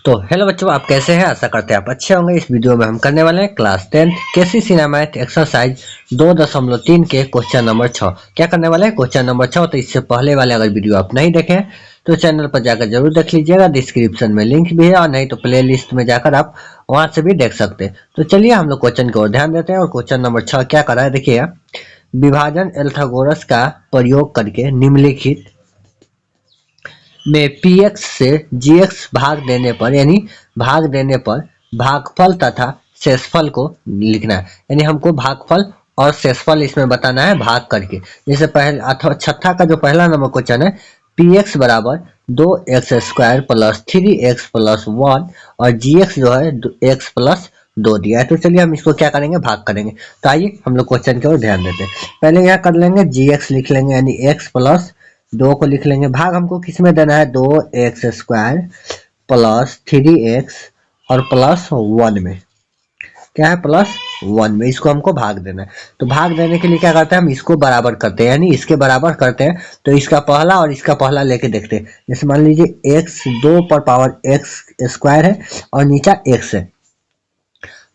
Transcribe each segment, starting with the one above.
तो हेलो बच्चों, आप कैसे हैं? आशा करते हैं आप अच्छे होंगे। इस वीडियो में हम करने वाले हैं क्लास 10 केसीसी मैथ एक्सरसाइज 2.3 के क्वेश्चन नंबर 6। क्या करने वाले हैं? Question number 6। तो इससे पहले वाले अगर वीडियो आप नहीं देखे हैं तो चैनल पर जाकर जरूर देख लीजिएगा। डिस्क्रिप्शन में लिंक भी है, और नहीं तो प्ले लिस्ट में जाकर आप वहां से भी देख सकते हैं। तो चलिए हम लोग क्वेश्चन की ओर ध्यान देते हैं। और क्वेश्चन नंबर 6 क्या कर रहा है, देखिएगा। विभाजन एल्थागोरस का प्रयोग करके निम्नलिखित में px से gx भाग देने पर, यानी भाग देने पर भागफल तथा शेषफल को लिखना है। यानी हमको भागफल और शेषफल इसमें बताना है भाग करके। जैसे पहले अथवा छठा का जो पहला नंबर क्वेश्चन है, px बराबर 2x² प्लस 3x प्लस 1 और gx जो है x प्लस 2 दिया है। तो चलिए हम इसको क्या करेंगे, भाग करेंगे। तो आइए हम लोग क्वेश्चन की ओर ध्यान देते हैं। पहले यहाँ कर लेंगे gx लिख लेंगे, यानी x प्लस 2 को लिख लेंगे। भाग हमको किस में देना है, 2x² प्लस 3x और प्लस 1 में। क्या है, प्लस 1 में। इसको हमको भाग देना है। तो भाग देने के लिए क्या करते हैं, हम इसको बराबर करते हैं, यानी इसके बराबर करते हैं। तो इसका पहला और इसका पहला लेके देखते हैं। जैसे मान लीजिए x 2 पर पावर x² है और नीचा x है।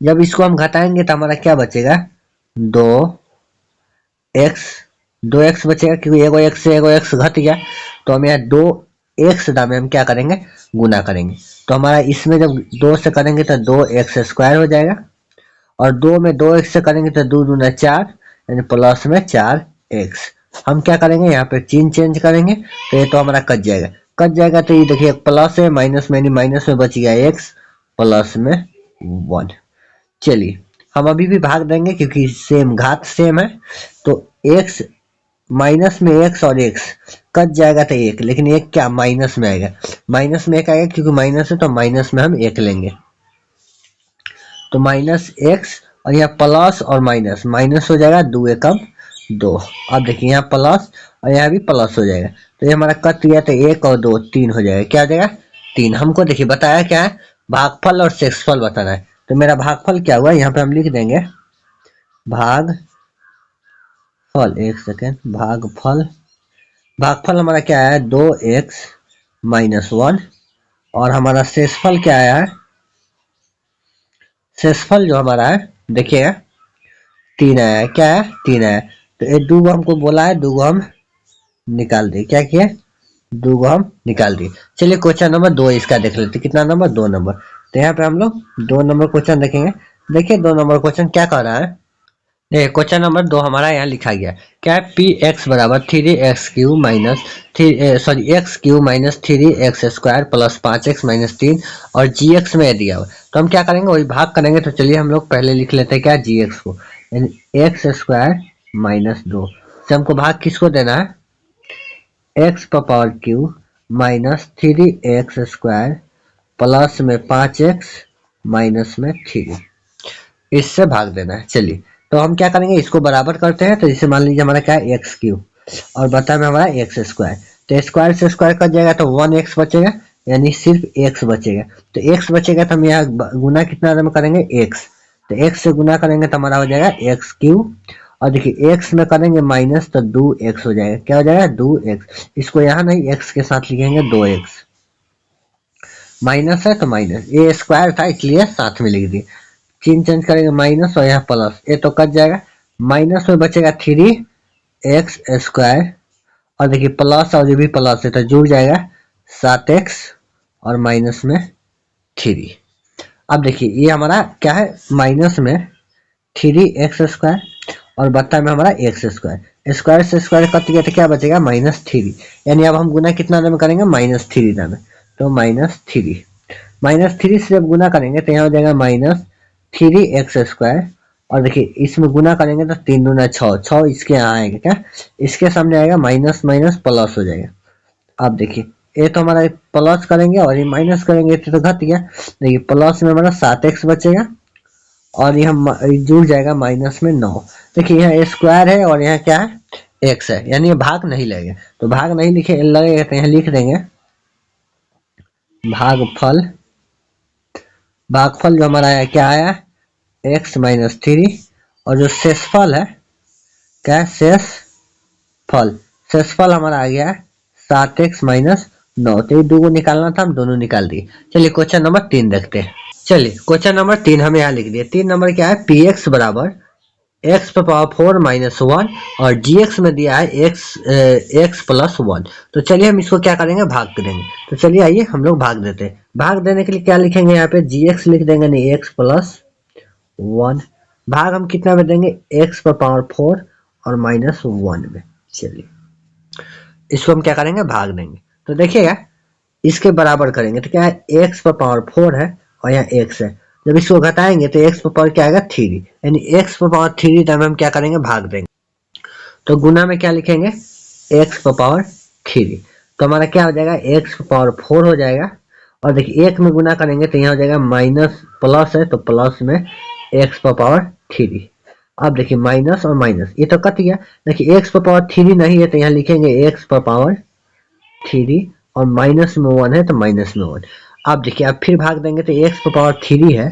जब इसको हम घटाएंगे तो हमारा क्या बचेगा, 2x बचेगा, क्योंकि एगो x से एगो x घट गया। तो हम यहाँ 2x दाम में हम क्या करेंगे, गुना करेंगे। तो हमारा इसमें जब 2 से करेंगे तो 2x² हो जाएगा, और 2 में 2x से करेंगे तो 2 दूना 4, यानी प्लस में 4x। हम क्या करेंगे, यहाँ पे चिन्ह चेंज करेंगे तो ये तो हमारा कट जाएगा। तो ये देखिए प्लस है, माइनस में, माइनस में बच गया x प्लस में 1। चलिए हम अभी भी भाग देंगे क्योंकि सेम घात सेम है। तो x माइनस में x और x कट जाएगा तो 1, लेकिन 1 क्या माइनस में आएगा, माइनस में 1 आएगा, क्योंकि माइनस है तो माइनस में हम 1 लेंगे। तो माइनस x और यहाँ प्लस और माइनस, माइनस हो जाएगा 2 एकम 2। अब देखिए यहाँ प्लस और यहाँ भी प्लस हो जाएगा। तो ये हमारा कट गया, तो 1 और 2 3 हो जाएगा। क्या हो जाएगा, 3। हमको देखिए बताया क्या है, भागफल और शेषफल बताना है। तो मेरा भागफल क्या हुआ, यहाँ पे हम लिख देंगे भागफल। एक सेकेंड, भागफल हमारा क्या है, 2x माइनस 1। और हमारा शेषफल क्या आया है, शेषफल जो हमारा है देखिएगा 3 आया है। क्या है, 3 आया है। तो ये 2 हमको बोला है, 2 हम निकाल दिए। क्या किए, 2 हम निकाल दिए। चलिए क्वेश्चन नंबर 2 इसका देख लेते। कितना नंबर, 2 नंबर। तो यहाँ पे हम लोग 2 नंबर क्वेश्चन देखेंगे। देखिए 2 नंबर क्वेश्चन क्या कह रहा है। क्वेश्चन नंबर 2 हमारा यहाँ लिखा गया। क्या है, पी एक्स बराबर 3x³ minus x³ minus 3x² plus 5x minus 3 और gx में दिया हुआ। तो हम क्या करेंगे, वही भाग करेंगे। तो चलिए हम लोग पहले लिख लेते हैं क्या, gx को, यानी x² माइनस 2 से हमको भाग किसको देना है, x पर power Q minus 3x² plus में 5x माइनस में 3, इससे भाग देना है। चलिए तो हम क्या करेंगे, इसको बराबर करते हैं। तो इसे मान लीजिए हमारा क्या है, x³ और बता में हमारा x²। तो स्क्वायर से स्क्वायर कट जाएगा तो 1x बचेगा, यानी सिर्फ x बचेगा। तो x बचेगा तो हम यहाँ गुना कितना में करेंगे, x। तो x से गुना करेंगे तो हमारा हो जाएगा x³ और देखिए x में करेंगे माइनस तो 2x हो जाएगा। क्या हो जाएगा, 2x। इसको यहाँ नहीं x के साथ लिखेंगे 2x, माइनस है तो माइनस, ये स्क्वायर था इसलिए साथ में लिख दिए। चिन्ह चेंज करेंगे, माइनस और यहाँ प्लस, ये तो कट जाएगा। माइनस में बचेगा 3x² और देखिए प्लस और ये भी प्लस है तो जुड़ जाएगा 7x और माइनस में 3। अब देखिए ये हमारा क्या है, माइनस में 3x² और बत्ता में हमारा x²। स्क्वायर से स्क्वायर कट गया तो क्या बचेगा, -3। यानी अब हम गुना कितना में करेंगे, -3 में। तो -3 से जब गुना करेंगे तो यहाँ हो जाएगा -3x² और देखिए इसमें गुना करेंगे तो 3 दूना 6 इसके यहाँ आएगा। क्या, इसके सामने आएगा माइनस माइनस प्लस हो जाएगा। अब देखिए ये तो हमारा प्लस करेंगे और ये माइनस करेंगे तो घट गया। देखिए प्लस में हमारा 7x बचेगा और यहाँ जुड़ जाएगा माइनस में 9। देखिए यहाँ स्क्वायर है और यहाँ क्या है, x है, यानी ये भाग नहीं लगेगा। तो भाग नहीं लिखे लगेगा तो यहाँ लिख देंगे भागफल जो हमारा है क्या आया, x माइनस 3 और जो शेषफल है क्या है, शेषफल हमारा आ गया 7x माइनस 9, तो ये 2 को निकालना था, हम दोनों निकाल दिए। चलिए क्वेश्चन नंबर 3 देखते हैं। चलिए क्वेश्चन नंबर 3 हम यहाँ लिख दिए। 3 नंबर क्या है, पी एक्स बराबर एक्स पर पावर 4 माइनस 1 और जी एक्स में दिया है एक्स प्लस 1। तो चलिए हम इसको क्या करेंगे, भाग करेंगे। तो चलिए आइए हम लोग भाग देते हैं। भाग देने के लिए क्या लिखेंगे, यहाँ पे जी एक्स लिख देंगे, नहीं एक्स प्लस 1। भाग हम कितना में देंगे, एक्स पर पावर 4 और माइनस 1 में। चलिए इसको हम क्या करेंगे, भाग देंगे। तो देखिएगा इसके बराबर करेंगे तो क्या है, एक्स पर पावर 4 है और यहाँ एक्स है। जब इसको घटाएंगे तो एक्स पर पावर क्या आएगा, 3, यानी एक्स पर पावर 3 टाइम हम क्या करेंगे, भाग देंगे। तो गुना में क्या लिखेंगे, एक्स पर पावर 3। तो हमारा क्या हो जाएगा, एक्स पर पावर 4 हो जाएगा। और देखिए एक में गुना करेंगे तो यहाँ हो जाएगा माइनस, प्लस है तो प्लस में एक्स पर पावर 3। अब देखिए माइनस और माइनस ये तो कट गया। देखिए एक्स पर पावर 3 नहीं है तो यहाँ लिखेंगे एक्स पर पावर 3 और माइनस में 1 है तो माइनस में 1। अब देखिए अब फिर भाग देंगे तो एक्स पर पावर 3 है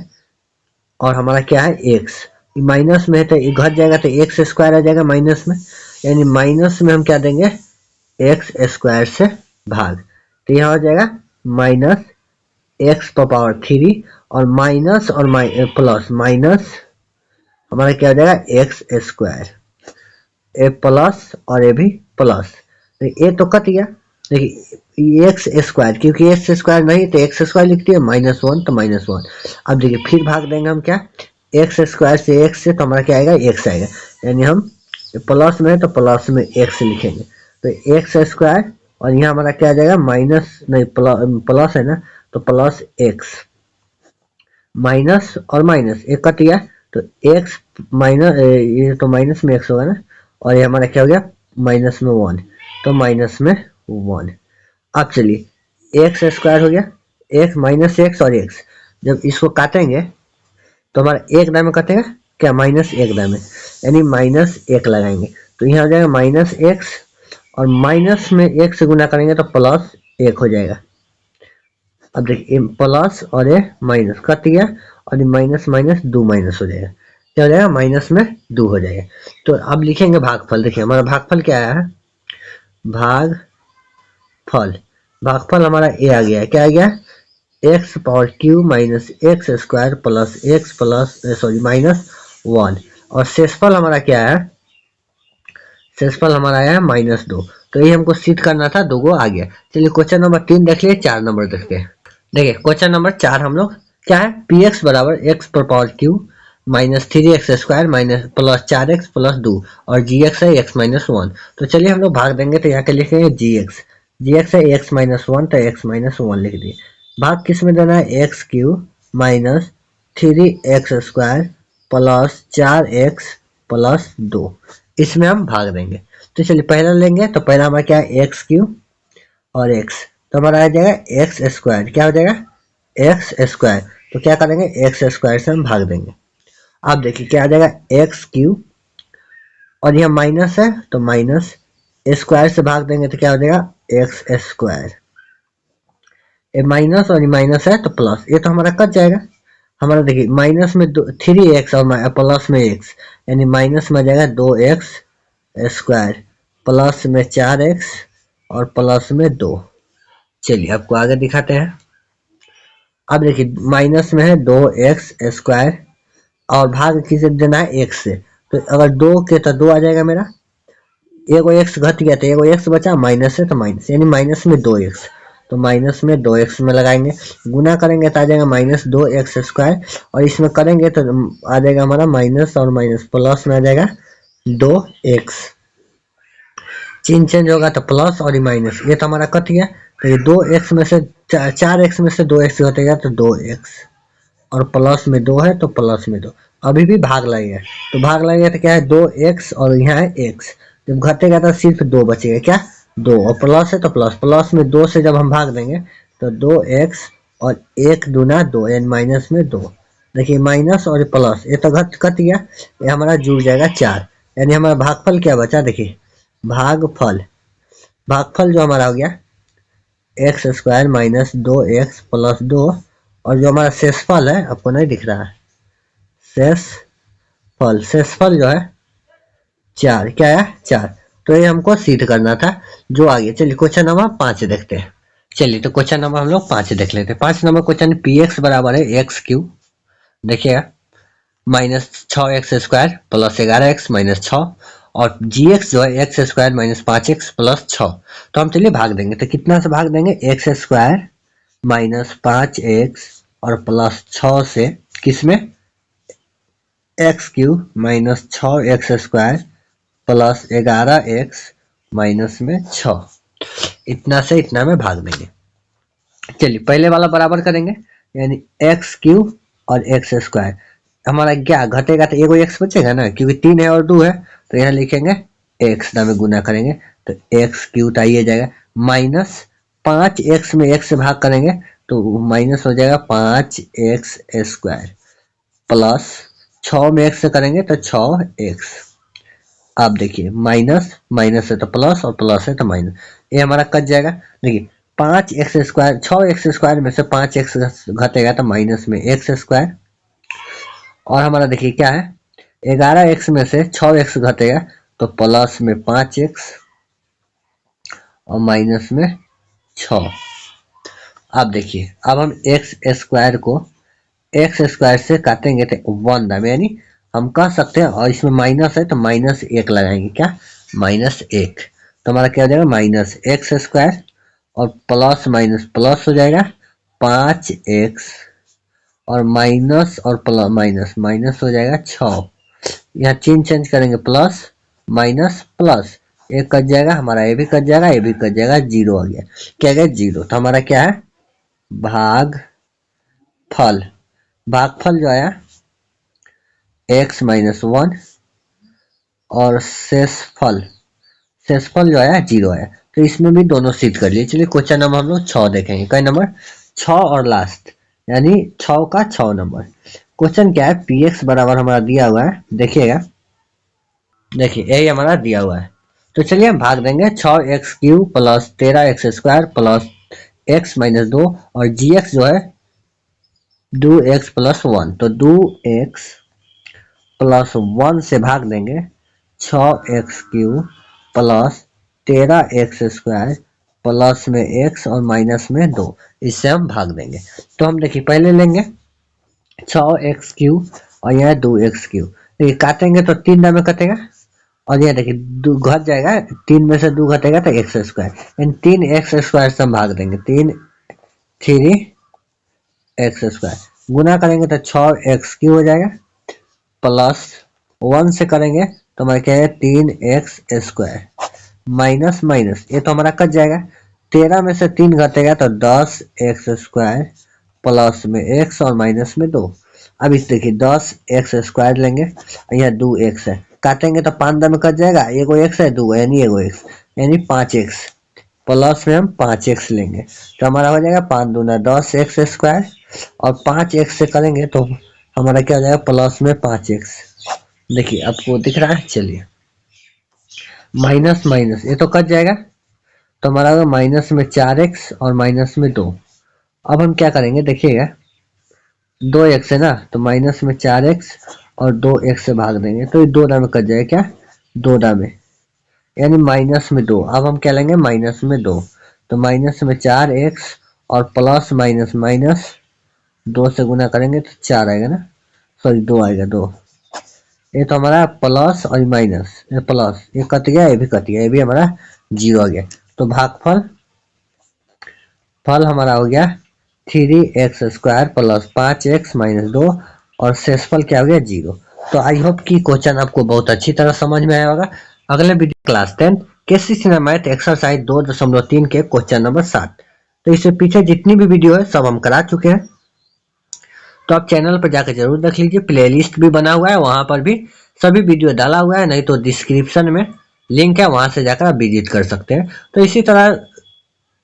और हमारा क्या है एक्स, माइनस में है तो ये घट जाएगा तो एक्स स्क्वायर आ जाएगा माइनस में, यानी माइनस में हम क्या देंगे, एक्स स्क्वायर से भाग। तो यहाँ हो जाएगा माइनस एक्स पर पावर 3 और माइनस और प्लस माइनस हमारा क्या हो जाएगा, एक्स स्क्वायर, ए प्लस और ए भी प्लस। तो ये तो कट गया। देखिए एक्स स्क्वायर, क्योंकि एक्स स्क्वायर नहीं तो एक्स स्क्वायर लिखती है, माइनस 1 तो माइनस 1। अब देखिए फिर भाग देंगे हम क्या, एक्स स्क्वायर से एक्स से, तो हमारा क्या आएगा, एक्स आएगा। यानी हम प्लस में है तो प्लस में एक्स लिखेंगे, तो एक्स स्क्वायर और यहाँ हमारा क्या आ जाएगा, माइनस नहीं प्लस है ना, तो प्लस एक्स, माइनस और माइनस एक कट गया तो एक्स माइनस, ये तो माइनस में एक्स होगा ना, और ये हमारा क्या हो गया, माइनस में 1 तो माइनस में 1। अब चलिए एक्स स्क्वायर हो गया, एक्स माइनस एक्स और एक्स, जब इसको काटेंगे तो हमारा एक दाएं में कटेगा क्या, माइनस एक दाएं में, यानी माइनस 1 लगाएंगे तो यहाँ हो जाएगा माइनस एक्स और माइनस में 1 से गुना करेंगे तो प्लस 1 हो जाएगा। अब देखिए प्लस और ये माइनस कट गया और ये माइनस माइनस 2 माइनस हो जाएगा, क्या हो जाएगा, माइनस में 2 हो जाएगा। तो अब लिखेंगे भागफल। देखिए हमारा भागफल क्या आया है, भागफल, भागफल हमारा ए आ गया है, क्या आ गया, x power Q minus x square plus x plus sorry minus 1। और शेषफल हमारा क्या है, शेषफल हमारा आया है -2। तो ये हमको सिद्ध करना था, 2 गो आ गया। चलिए क्वेश्चन नंबर 3 देख लिए, 4 नंबर देखते हैं। देखिए क्वेश्चन नंबर 4 हम लोग क्या है, पी एक्स बराबर एक्स पर power Q minus 3x square minus plus 4x plus 2 और जी एक्स है x माइनस 1। तो चलिए हम लोग भाग देंगे तो यहाँ के लिखेंगे जी एक्स है x माइनस 1 तो x माइनस 1 लिख दिए। भाग किस में देना है, x Q minus 3x square plus 4x plus 2, इसमें हम भाग देंगे। तो चलिए पहला लेंगे तो पहला हमारा क्या है, एक्स क्यू और एक्स, तो हमारा आ जाएगा एक्स स्क्वायर, क्या हो जाएगा, एक्स स्क्वायर। तो क्या करेंगे, एक्स स्क्वायर से हम भाग देंगे। अब देखिए क्या आ जाएगा, एक्स क्यू और यह माइनस है तो माइनस, स्क्वायर से भाग देंगे तो क्या हो जाएगा, एक्स स्क्वायर, ये माइनस और ये माइनस है तो प्लस, ये तो हमारा कट जाएगा। हमारा देखिए माइनस में 3x और प्लस में x, यानी माइनस में आ जाएगा 2x स्क्वायर प्लस में 4x और प्लस में 2। चलिए आपको आगे दिखाते हैं। अब देखिए माइनस में है 2x स्क्वायर और भाग किसे देना है, x से, तो अगर 2 के तो 2 आ जाएगा मेरा, एगो x घट गया तो एगो x बचा, माइनस है तो माइनस, यानी माइनस में 2x, तो माइनस में 2x में लगाएंगे, गुना करेंगे तो आ जाएगा माइनस 2x स्क्वायर और इसमें करेंगे तो आ जाएगा हमारा माइनस और माइनस प्लस में आ जाएगा 2x, चिन्ह चेंज होगा तो प्लस और माइनस, ये तो हमारा कट गया। तो ये 2x में से 4x में से 2x घटेगा तो 2x और प्लस में 2 है तो प्लस में 2, अभी भी भाग लगेगा, तो भाग लगेगा तो क्या है, 2x और यहाँ है x, जब घटेगा तो सिर्फ 2 बचेगा, क्या 2 और प्लस है तो प्लस, प्लस में 2 से जब हम भाग देंगे तो 2x और 1 दूना 2 यानी माइनस में 2। देखिए माइनस और प्लस ये तो कट गया, ये हमारा जुड़ जाएगा 4, यानी हमारा भागफल क्या बचा, देखिए भागफल, भागफल जो हमारा हो गया x square minus 2x plus 2 और जो हमारा शेषफल है आपको नहीं दिख रहा है, शेषफल, शेषफल जो है 4, क्या है 4। तो ये हमको सिद्ध करना था जो आगे। चलिए क्वेश्चन नंबर 5 देखते हैं। चलिए तो क्वेश्चन नंबर हम लोग 5 देख लेते हैं। 5 नंबर क्वेश्चन पी एक्स बराबर है एक्स क्यू, देखिएगा minus 6x² plus 11x minus 6, और जी एक्स जो है x square minus 5x plus 6। तो हम चलिए भाग देंगे, तो कितना से भाग देंगे, एक्स स्क्वायर माइनस 5x और प्लस 6 से, किसमें, x cube minus 6x² plus 11x minus में 6, इतना से इतना में भाग देंगे। चलिए पहले वाला बराबर करेंगे, यानी एक्स क्यूब और एक्स स्क्वायर, हमारा क्या घटेगा, तो एगो एक्स बचेगा ना, क्योंकि 3 है और 2 है, तो यहाँ लिखेंगे एक्स में गुना करेंगे, तो एक्स क्यूब आइए जाएगा, माइनस 5x में x से भाग करेंगे तो माइनस हो जाएगा 5x² प्लस 6 में x से करेंगे तो 6x। आप देखिए माइनस माइनस है तो प्लस और प्लस है तो माइनस, ये हमारा कट जाएगा। देखिए 5x², 6x² में से 5x घटेगा तो माइनस में x², और हमारा देखिए क्या है, 11x में से 6x घटेगा तो प्लस में 5x और माइनस में 6। अब देखिए अब हम x² को x² से काटेंगे तो 1 दाम, यानी हम कह सकते हैं, और इसमें माइनस है तो माइनस 1 लगाएंगे, क्या, माइनस 1, तो हमारा क्या हो जाएगा माइनस x² और प्लस माइनस प्लस हो जाएगा 5x और माइनस और प्लस माइनस माइनस हो जाएगा 6, यहाँ चिन्ह चेंज करेंगे, प्लस माइनस प्लस, एक कट जाएगा हमारा, ये भी कट जाएगा, ये भी कट जाएगा, 0 आ गया, क्या गया 0। तो हमारा क्या है, भागफल, भागफल जो आया x माइनस 1 और शेषफल, शेषफल जो आया 0 आया, तो इसमें भी दोनों सिद्ध कर लिए। चलिए क्वेश्चन नंबर हम लोग 6 देखेंगे, कई नंबर 6 और लास्ट, यानी 6 का 6 नंबर। क्वेश्चन क्या है, पी एक्स बराबर हमारा दिया हुआ है, देखिएगा, देखिए यही हमारा दिया हुआ है, तो चलिए हम भाग देंगे 6x³ plus 13x² plus x minus 2, और जी एक्स जो है 2x प्लस 1, तो 2x प्लस 1 से भाग देंगे 6x³ प्लस 13x² प्लस में x और माइनस में 2, इससे हम भाग देंगे। तो हम देखिए पहले लेंगे 6x³ और यहाँ 2x³, देखिए काटेंगे तो 3 में कटेगा, और ये देखिए 2 घट जाएगा, 3 में से 2 घटेगा तो x², यानी 3x² से हम भाग देंगे, 3x² गुना करेंगे तो 6x³ हो जाएगा, प्लस 1 से करेंगे तो हमारा क्या है 3x² माइनस माइनस, ये तो हमारा कट जाएगा, 13 में से 3 घटेगा तो 10x² प्लस में x और माइनस में 2। अब इस देखिए 10x² लेंगे, यहाँ 2x है, काटेंगे तो 5 में कट जाएगा, एगो x है 2 यानी एगो x, यानी 5x प्लस में हम 5x लेंगे, तो हमारा हो जाएगा 5 दूना 10x² और 5x से करेंगे तो हमारा क्या हो जाएगा प्लस में 5x। देखिए आपको दिख रहा है, चलिए माइनस माइनस ये तो कट जाएगा, तो हमारा होगा माइनस में 4x और माइनस में 2। अब हम क्या करेंगे, देखिएगा 2x है ना, तो माइनस में 4x और 2x से भाग देंगे तो ये 2 में कट जाएगा, क्या 2 में, यानी माइनस में 2। अब हम क्या लेंगे माइनस में 2, तो माइनस में 4x और प्लस माइनस माइनस 2 से गुना करेंगे तो 4 आएगा ना, सॉरी 2 आएगा 2, ये तो हमारा प्लस और माइनस, ये प्लस ये कट गया, ये भी कट गया, ये भी हमारा 0 आ गया। तो भागफल फल हमारा हो गया 3x² प्लस 5x माइनस 2, और शेषफल क्या हो गया 0। तो आई होप कि क्वेश्चन आपको बहुत अच्छी तरह समझ में आया होगा। अगले video class 10 KCC math exercise 2.3 के क्वेश्चन नंबर 7, तो इससे पीछे जितनी भी वीडियो है सब हम करा चुके हैं, तो आप चैनल पर जाकर जरूर देख लीजिए, प्लेलिस्ट भी बना हुआ है, वहां पर भी सभी वीडियो डाला हुआ है, नहीं तो डिस्क्रिप्शन में लिंक है, वहां से जाकर आप विजिट कर सकते हैं। तो इसी तरह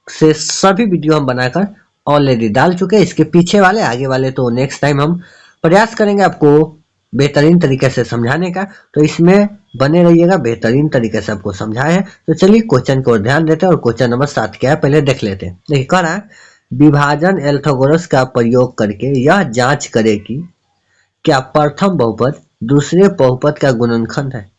से सभी वीडियो हम बनाकर ऑलरेडी डाल चुके हैं, इसके पीछे वाले आगे वाले तो नेक्स्ट टाइम हम प्रयास करेंगे आपको बेहतरीन तरीके से समझाने का, तो इसमें बने रहिएगा, बेहतरीन तरीके से आपको समझाए हैं। तो चलिए क्वेश्चन को ध्यान देते हैं, और क्वेश्चन नंबर 7 क्या है पहले देख लेते हैं। देखिए कह रहा है विभाजन एल्थोगोरस का प्रयोग करके यह जांच करें कि क्या प्रथम बहुपद दूसरे बहुपद का गुणनखंड है।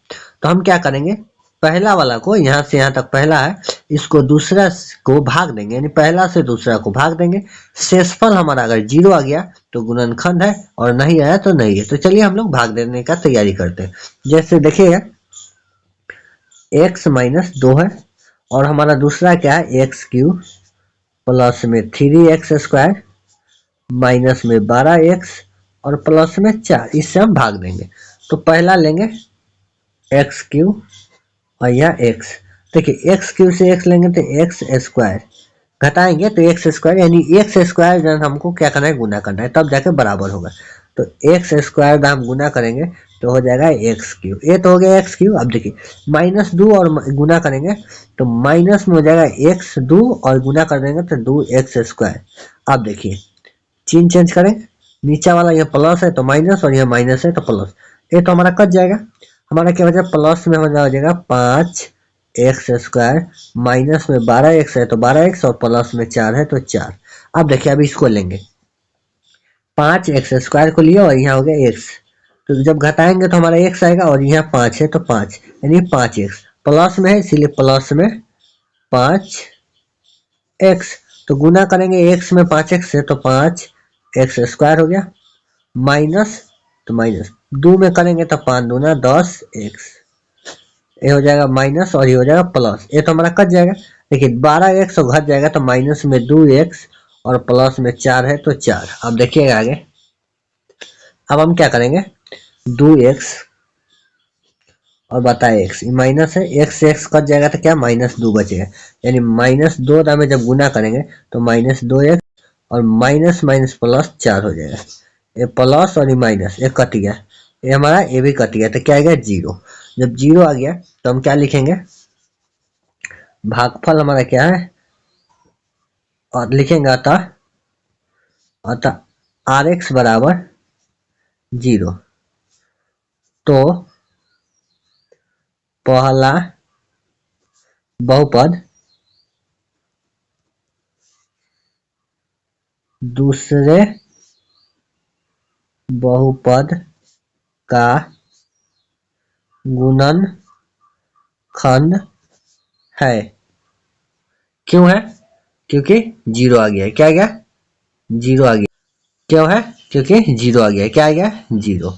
तो हम क्या करेंगे, पहला वाला को, यहाँ से यहाँ तक पहला है, इसको दूसरा को भाग देंगे, यानी पहला से दूसरा को भाग देंगे। शेषफल हमारा अगर 0 आ गया तो गुणनखंड है, और नहीं आया तो नहीं है। तो चलिए हम लोग भाग देने का तैयारी करते हैं। जैसे देखिएगा x माइनस 2 है, और हमारा दूसरा क्या है, एक्स क्यूब प्लस में 3x स्क्वायर माइनस में 12x और प्लस में 4, इससे हम भाग देंगे। तो पहला लेंगे एक्स क्यूब और यह x, देखिए एक्स क्यूब से x लेंगे तो एक्स स्क्वायर, घटाएंगे तो एक्स स्क्वायर, यानी एक्स स्क्वायर जो हमको क्या करना है, गुना करना है, तब जाके बराबर होगा। तो एक्स स्क्वायर हम गुना करेंगे तो हो जाएगा एक्स क्यूब, ये तो हो गया एक्स क्यूब। अब देखिए माइनस 2 और गुना करेंगे तो माइनस में हो जाएगा एक्स 2 और गुना कर देंगे तो 2x स्क्वायर। अब देखिए चिन्ह चेंज करें, नीचे वाला यह प्लस है तो माइनस, और यह माइनस है तो प्लस, ये तो हमारा कट जाएगा। हमारा क्या बचा, प्लस में हो जाएगा 5x स्क्वायर माइनस में 12x है तो 12x और प्लस में 4 है तो 4। अब देखिए अब इसको लेंगे, 5x स्क्वायर को लिया और यहाँ हो गया x, तो जब घटाएंगे तो हमारा x आएगा, और यहाँ 5 है तो 5, यानी 5x प्लस में है इसीलिए प्लस में 5x, तो गुना करेंगे x में 5x से तो 5x स्क्वायर हो गया, माइनस तो माइनस 2 में करेंगे तो 5 दूना 10x, ये हो जाएगा माइनस और ये हो जाएगा प्लस, ये तो हमारा कट जाएगा। देखिए 12x और घट जाएगा तो माइनस में 2x और प्लस में 4 है तो 4। अब देखिएगा आगे, अब हम क्या करेंगे, 2x और बताए x, माइनस है, x से x कट जाएगा तो क्या माइनस 2 बचेगा, यानी माइनस 2 में जब गुना करेंगे तो माइनस 2x और माइनस माइनस प्लस 4 हो जाएगा, ये प्लस और ये माइनस, ये कट गया, ये हमारा ये भी कट गया, तो क्या आ गया 0। जब 0 आ गया तो हम क्या लिखेंगे, भागफल हमारा क्या है, और लिखेंगे अतः आर एक्स बराबर 0। तो पहला बहुपद दूसरे बहुपद का गुणनखंड है। क्यों है, क्योंकि 0 आ गया है, क्या आ गया 0 आ गया, क्यों है क्योंकि 0 आ गया है, क्या आ गया 0।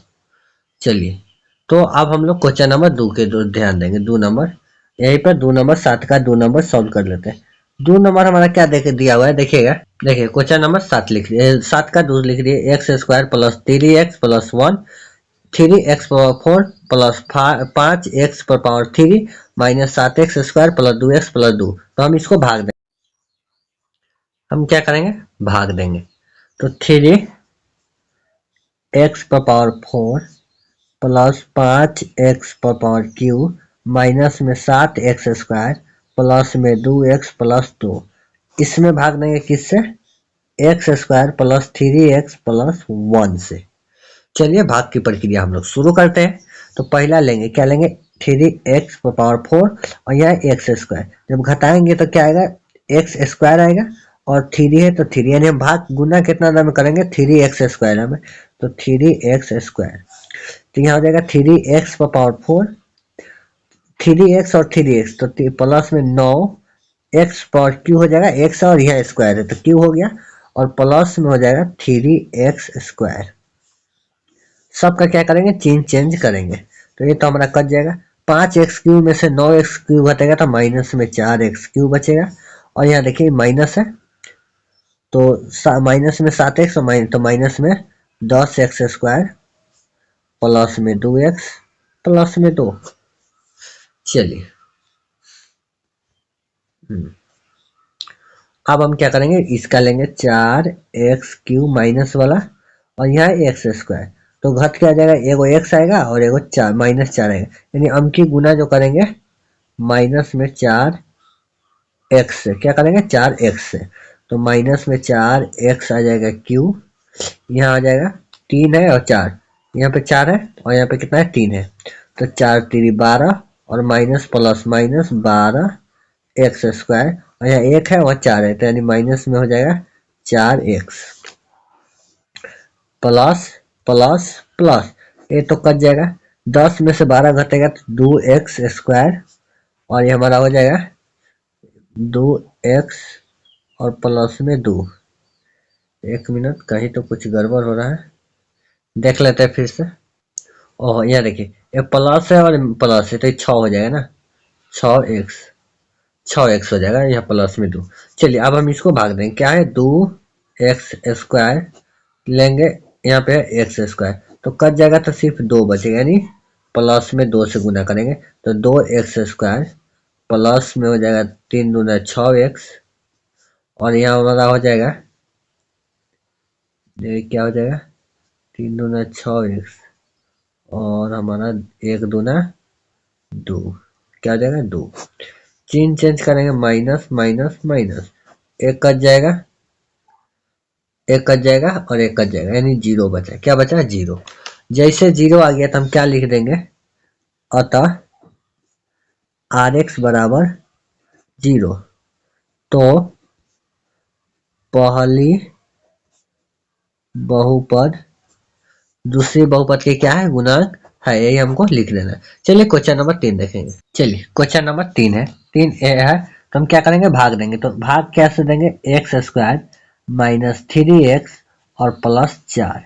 चलिए तो अब हम लोग क्वेश्चन नंबर 2 के ध्यान देंगे, 2 नंबर, यहीं पर 2 नंबर 7 का 2 नंबर सॉल्व कर लेते हैं। 2 नंबर हमारा क्या देखे दिया हुआ है, देखिएगा, देखिए क्वेश्चन नंबर 7 लिख दिए, 7 का 2 लिख दिए, x square plus 3x plus 1, 3x power 4 plus 5x पर power 3 minus 7x square plus 2x plus 2। तो हम इसको भाग देंगे, हम क्या करेंगे भाग देंगे, तो 3x पर पावर 4 प्लस 5x पर पावर क्यूब माइनस में 7x स्क्वायर प्लस में 2x प्लस 2, इसमें भाग देंगे किससे, x square plus 3x plus 1 से। चलिए भाग की प्रक्रिया हम लोग शुरू करते हैं। तो पहला लेंगे, क्या लेंगे, 3x पर पावर 4 और यह एक्स स्क्वायर, जब घटाएंगे तो क्या आएगा, एक्स स्क्वायर आएगा, और 3 है तो 3, यानी हम भाग गुना कितना में करेंगे 3x स्क्वायर में, तो 3x स्क्वायर, तो यहाँ हो जाएगा 3x पर पावर 4, 3x और 3x तो प्लस में 9x पर क्यू हो जाएगा, x और यह स्क्वायर है तो क्यू हो गया, और प्लस में हो जाएगा 3x स्क्वायर। सबका क्या करेंगे, चिन्ह चेंज करेंगे, तो ये तो हमारा कट जाएगा, 5x क्यू में से 9x क्यू घटेगा तो माइनस में 4x क्यू बचेगा, और यहाँ देखिए माइनस है तो माइनस में 7x तो माइनस में 10x स्क्वायर प्लस में 2x प्लस में 2। चलिए अब हम क्या करेंगे, इसका लेंगे 4x क्यू माइनस वाला, और यहाँ एक्स स्क्वायर, तो घट क्या आ जाएगा, एगो x आएगा और एगो 4 माइनस 4 आएगा, यानी अंकी गुना जो करेंगे माइनस में 4x से, क्या करेंगे 4x से, तो माइनस में 4x आ जाएगा क्यू, यहाँ आ जाएगा 3 है और 4, यहाँ पे 4 है और यहाँ पे कितना है 3 है, तो 4 3 12 और minus plus minus 12x square, और यहाँ 1 है और 4 है, तो यानी माइनस में हो जाएगा 4x प्लस प्लस प्लस, ये तो कट जाएगा, 10 में से 12 घटेगा तो 2x स्क्वायर और ये हमारा हो जाएगा 2x और प्लस में 2। 1 मिनट, कहीं तो कुछ गड़बड़ हो रहा है, देख लेते हैं फिर से। ओह यहाँ देखिए, ये प्लस है और प्लस है तो ये 6 हो जाएगा ना, 6x, 6x हो जाएगा, यहाँ प्लस में 2। चलिए अब हम इसको भाग देंगे, क्या है 2x² लेंगे, यहाँ पे है x², तो कट जाएगा तो सिर्फ 2 बचेगा, यानी प्लस में 2 से गुना करेंगे तो 2x² प्लस में हो जाएगा 3 दूना 6x, और यहाँ हमारा हो जाएगा, ये क्या हो जाएगा 3 दूना 6x, और हमारा 1 दूना 2, क्या हो जाएगा 2। चिन्ह चेंज करेंगे, माइनस माइनस माइनस, एक कट जाएगा, एक कट जाएगा और एक कट जाएगा, यानी 0 बचा, क्या बचा 0। जैसे 0 आ गया तो हम क्या लिख देंगे, अतः rx बराबर 0। तो पहली बहुपद दूसरी बहुपद के क्या है, गुणांक है, यही हमको लिख देना है। चलिए क्वेश्चन नंबर 3 देखेंगे। चलिए क्वेश्चन नंबर 3 है, 3 ए है, तो हम क्या करेंगे, भाग देंगे। तो भाग कैसे देंगे, x² माइनस 3x और प्लस 4,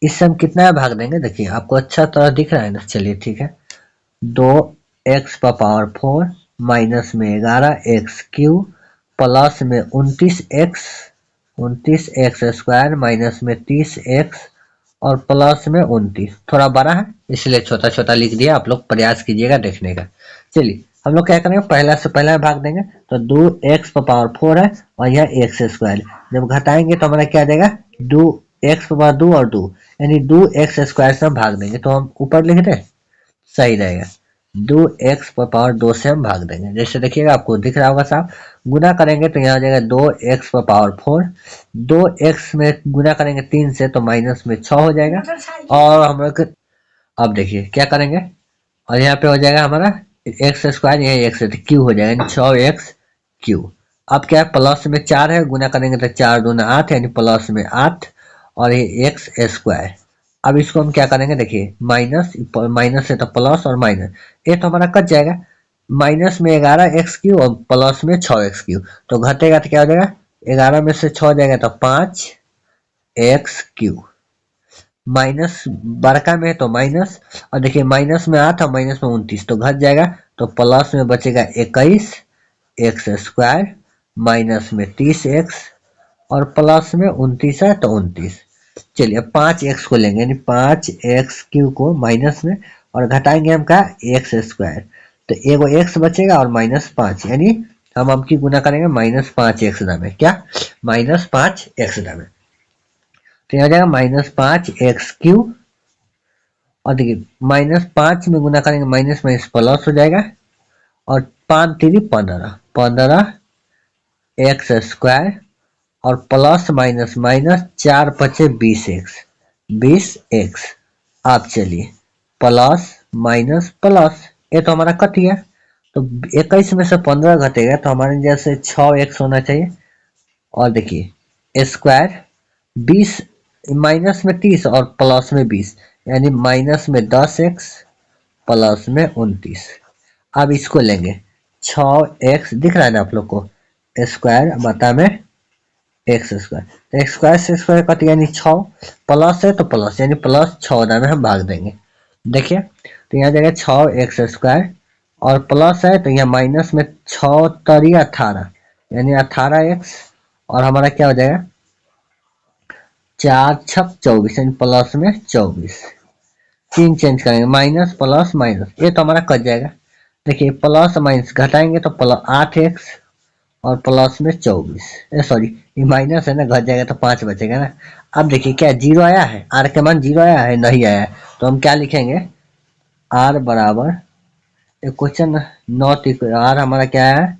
इससे हम कितना भाग देंगे, देखिए आपको अच्छा तरह दिख रहा है ना। चलिए ठीक है, 2x पर पावर 4 माइनस में 11x³ प्लस में 29x² माइनस में 30x और प्लस में 29, थोड़ा बड़ा है इसलिए छोटा छोटा लिख दिया, आप लोग प्रयास कीजिएगा देखने का। चलिए हम लोग क्या करेंगे, पहला से पहला भाग देंगे, तो 2x पर पावर 4 है और यह x², जब घटाएंगे तो हमारा क्या देगा, 2x पर पावर 2 और 2, यानी 2x² से हम भाग देंगे, तो हम ऊपर लिख दें, सही रहेगा। 2x पर पावर 2 से हम भाग देंगे, जैसे देखिएगा आपको दिख रहा होगा साहब। गुना करेंगे तो यहाँ आ जाएगा 2x पर पावर 4, 2x में गुना करेंगे 3 से तो माइनस में 6 हो जाएगा, और हम लोग अब देखिए क्या करेंगे, और यहाँ पे हो जाएगा हमारा x², यह x क्यू हो जाएगा, 6x³। अब क्या है, प्लस में 4 है, गुना करेंगे तो 4 दूना 8, यानी प्लस में 8 और ये x²। अब इसको हम क्या करेंगे, देखिए माइनस माइनस से तो प्लस और माइनस, ये तो हमारा कट जाएगा, माइनस में 11x³ और प्लस में 6x³, तो घटेगा तो क्या हो जाएगा, 11 में से 6 जाएगा तो 5x³, माइनस बड़का में है तो माइनस, और देखिए माइनस में 8 और माइनस में 29, तो घट जाएगा, तो प्लस में बचेगा 21x² माइनस में 30x और प्लस में 29 है तो 29। चलिए अब 5x को लेंगे, यानी 5x³ को माइनस में और घटाएंगे हम क्या, x², तो एगो x बचेगा और -5, यानी हम की गुना करेंगे -5x में, क्या -5x में, तो यहाँ जाएगा -5x³, और देखिए -5 में गुना करेंगे माइनस माइनस प्लस हो जाएगा, और 5 3 15, 15x² और प्लस माइनस माइनस 4 बचे 20x, 20x। आप चलिए प्लस माइनस प्लस, ये तो हमारा कट गया, तो 21 में से 15 घटेगा तो हमारे जैसे 6x होना चाहिए, और देखिए स्क्वायर 20 माइनस में 30 और प्लस में 20, यानी माइनस में 10x प्लस में 29। अब इसको लेंगे 6x, दिख रहा है ना आप लोग को, स्क्वायर बता में x², तो x² से स्क्वायर कट यानी 6, प्लस है तो प्लस, यानी प्लस 14 में हम भाग देंगे। देखिए तो यहाँ जाएगा 6x² और प्लस है तो यहाँ माइनस में 6 तरी 18, यानी 18x, और हमारा क्या हो जाएगा 4 छक 24, यानी प्लस में 24। चिन्ह चेंज करेंगे, माइनस प्लस माइनस, ये तो हमारा कट जाएगा। देखिए प्लस माइनस घटाएंगे तो प्लस 8x और प्लस में 24, सॉरी ये माइनस है ना, घट जाएगा तो 5 बचेगा ना। अब देखिए क्या 0 आया है, आर के मान 0 आया है, नहीं आया है, तो हम क्या लिखेंगे, आर बराबर, क्वेश्चन नॉट इक्वल, आर हमारा क्या है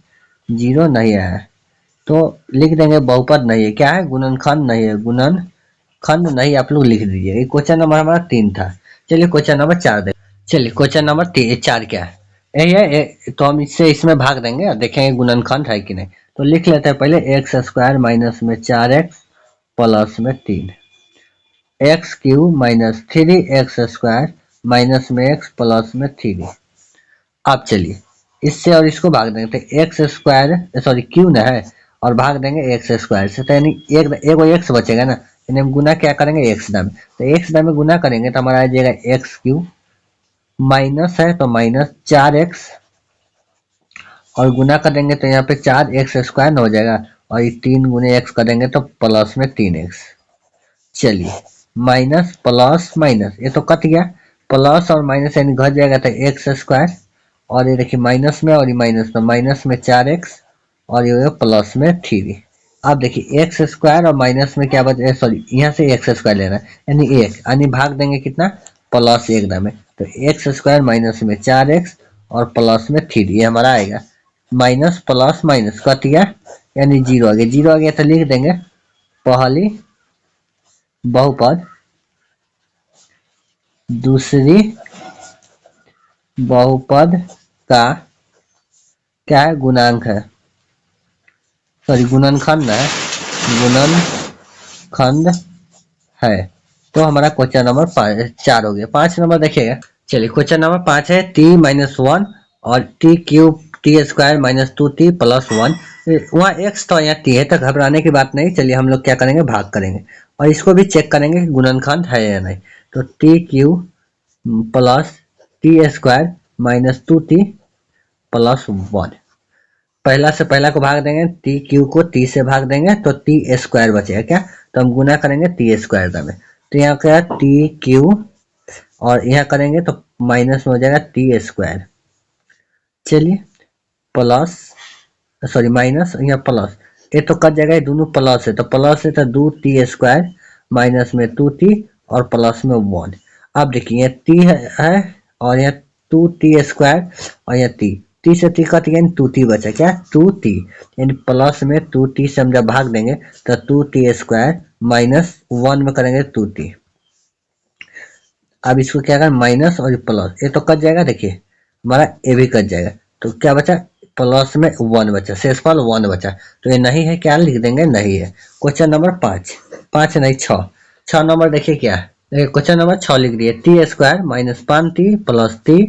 0 नहीं आया है, तो लिख देंगे बहुपद नहीं है, क्या है गुणनखंड नहीं है, गुणनखंड नहीं, आप लोग लिख दीजिए। ये क्वेश्चन नंबर हमारा 3 था। चलिए क्वेश्चन नंबर 4 देख, चलिए क्वेश्चन नंबर 4 क्या है, यही है, तो हम इससे इसमें भाग देंगे और देखेंगे गुणनखंड है कि नहीं। तो लिख लेते हैं पहले, x² माइनस में 4x प्लस में 3, x³ माइनस 3x² माइनस में x प्लस में 3। अब चलिए इससे और इसको भाग देंगे तो एक्स स्क्वायर सॉरी क्यू ना है और भाग देंगे एक्स स्क्वायर से, तो यानी एक एगो एक्स बचेगा ना, यानी हम गुना क्या करेंगे एक्स दाम, तो एक्स दाम में गुना करेंगे तो हमारा आ जाएगा एक्स क्यू माइनस है तो माइनस 4x और गुना करेंगे तो यहाँ पे 4x स्क्वायर हो जाएगा और ये 3 गुने एक्स करेंगे तो प्लस में 3x। चलिए माइनस प्लस माइनस ये तो कट गया, प्लस और माइनस यानी घट जाएगा तो एक्स स्क्वायर और ये देखिए माइनस में और ये माइनस में, माइनस में 4x और ये प्लस में 3। अब देखिए एक्स स्क्वायर और माइनस में क्या बचे, सॉरी यहाँ से एक्स स्क्वायर लेना है यानी एक, यानी भाग देंगे कितना प्लस एक दाम में, तो एक्स स्क्वायर माइनस में 4x और प्लस में 3 ये हमारा आएगा। माइनस प्लस माइनस कट गया यानी जीरो आ गया, जीरो आ गया तो लिख देंगे पहली बहुपद दूसरी बहुपद का क्या है गुणांक है, सॉरी गुणनखंड है, गुणनखंड है। तो हमारा क्वेश्चन नंबर 4 हो गया। 5 नंबर देखिएगा, चलिए क्वेश्चन नंबर 5 है t माइनस 1 और T cube T square minus 2t plus 1, वहाँ x तो यहाँ t है तो घबराने की बात नहीं। चलिए हम लोग क्या करेंगे भाग करेंगे और इसको भी चेक करेंगे कि गुणनखंड है या नहीं। तो T cube plus T square minus 2t plus 1, पहला से पहला को भाग देंगे, टी क्यू को टी से भाग देंगे तो टी स्क्वायर बचेगा क्या, तो हम गुना करेंगे टी स्क्वायर दाम में, तो यहाँ क्या टी क्यू और यहाँ करेंगे तो माइनस में हो जाएगा टी स्क्वायर। चलिए प्लस सॉरी माइनस यहाँ प्लस, ये तो कट जाएगा, ये दोनों प्लस है तो प्लस है तो 2t स्क्वायर माइनस में 2t और प्लस में 1। अब देखिए यहाँ t है और यहाँ 2t स्क्वायर और यहाँ t से t कट गया 2t बचा क्या 2t, यानी प्लस में 2t से हम जब भाग देंगे तो 2t स्क्वायर माइनस 1 में करेंगे 2t। अब इसको क्या करें माइनस और प्लस, ये तो कट जाएगा, देखिए हमारा ये भी कट जाएगा तो क्या बचा प्लस में 1 बचा, शेषफल 1 बचा, तो ये नहीं है क्या लिख देंगे नहीं है। क्वेश्चन नंबर 5 नहीं 6 नंबर देखिए क्या है, देखिए क्वेश्चन नंबर 6 लिख दिए T square minus 5t plus t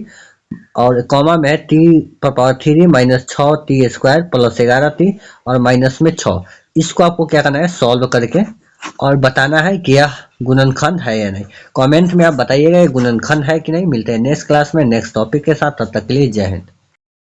और कॉमा में t पर power 3 minus 6t square plus 11t और माइनस में 6। इसको आपको क्या करना है सॉल्व करके और बताना है कि यह गुणनखंड है या नहीं। कमेंट में आप बताइएगा ये गुणनखंड है कि नहीं। मिलते हैं नेक्स्ट क्लास में नेक्स्ट टॉपिक के साथ, तब तक के लिए जय हिंद।